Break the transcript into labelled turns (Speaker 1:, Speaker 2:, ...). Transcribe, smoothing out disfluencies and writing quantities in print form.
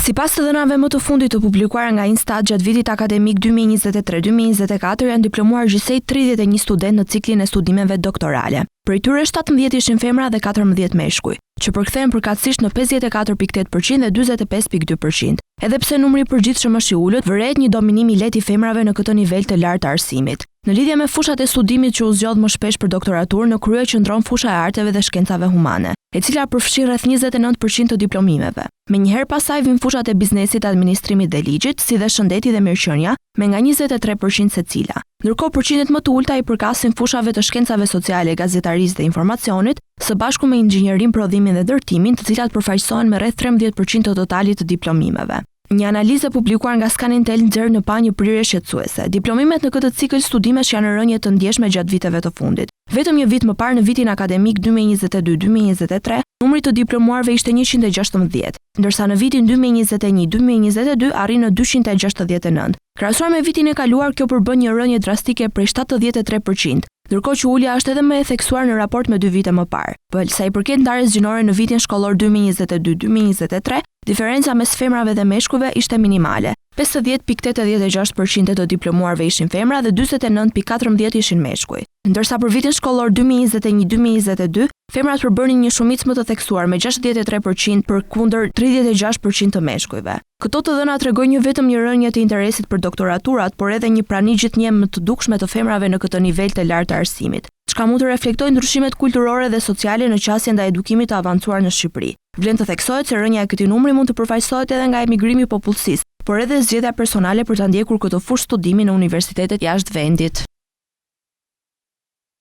Speaker 1: Sipas të dhënave më të fundit të publikuara nga Instat gjatë vitit akademik 2023-2024 janë diplomuar gjithsej 31 student në ciklin e studimeve doktorale. Prej tyre 17 ishin femra dhe 14 meshkuj, që përkthehen përkatësisht në 54.8% dhe 45.2%. Edhe pse numri i përgjithshëm është i ulët, vërehet një dominim i lehtë i femrave në këtë nivel të lartë të arsimit. Në lidhje me fushat e studimit që u zgjodh më shpesh për doktoraturë, në krye qëndron fusha e arteve dhe shkencave humane, e cila përfshin rreth 29% të diplomimeve. Menjëherë pasaj vijnë fushat e biznesit, administrimit dhe ligjit, si dhe shëndeti dhe mirëqenia, me nga 23% secila. Ndërkohë përqindjet më të ulta i përkasin fushave të shkencave sociale, gazetarisë dhe informacionit, së bashku me inxhinierin, prodhimin dhe ndërtimin, të cilat përfaqësohen me rreth 13% të totalit të diplomimeve. Një analizë publikuar nga Scanintel nxjerr në pa një prirje shqetësuese. Diplomimet në këtë cikël studimesh janë në rënje të ndjeshme gjatë viteve të fundit. Vetëm një vit më parë, në vitin akademik 2022-2023, numri të diplomuarve ishte 116, ndërsa në vitin 2021-2022 arri në 269. Krahasuar me vitin e kaluar, kjo përbën një rënje drastike prej 73%, ndërkohë që ulja është edhe më e theksuar në raport me 2 vite më parë. Por sa i përket ndarjes gjinore në vitin shkollor 2022-2023, diferenca mes femrave dhe meshkujve ishte minimale. 50.86% të diplomuarve ishin femra dhe 49.14% ishin meshkuj. Ndërsa për vitin shkollor 2021-2022, femrat përbërnin një shumicë më të theksuar me 63% përkundër 36% të meshkujve. Këto të dhëna tregojnë jo vetëm një rënje të interesit për doktoraturat, por edhe një prani gjithnjë më të dukshme të femrave në këtë nivel të lartë të arsimit, çka mund të reflektojë ndryshimet kulturore dhe sociale në qasjen ndaj edukimit të avancuar në Shqipëri. Vlen të theksohet se rënja e këtij numri mund të përfaqësohet edhe nga emigrimi i popullsisë, por edhe zgjedhja personale për ta ndjekur këtë fushë studimi në universitetet jashtë vendit.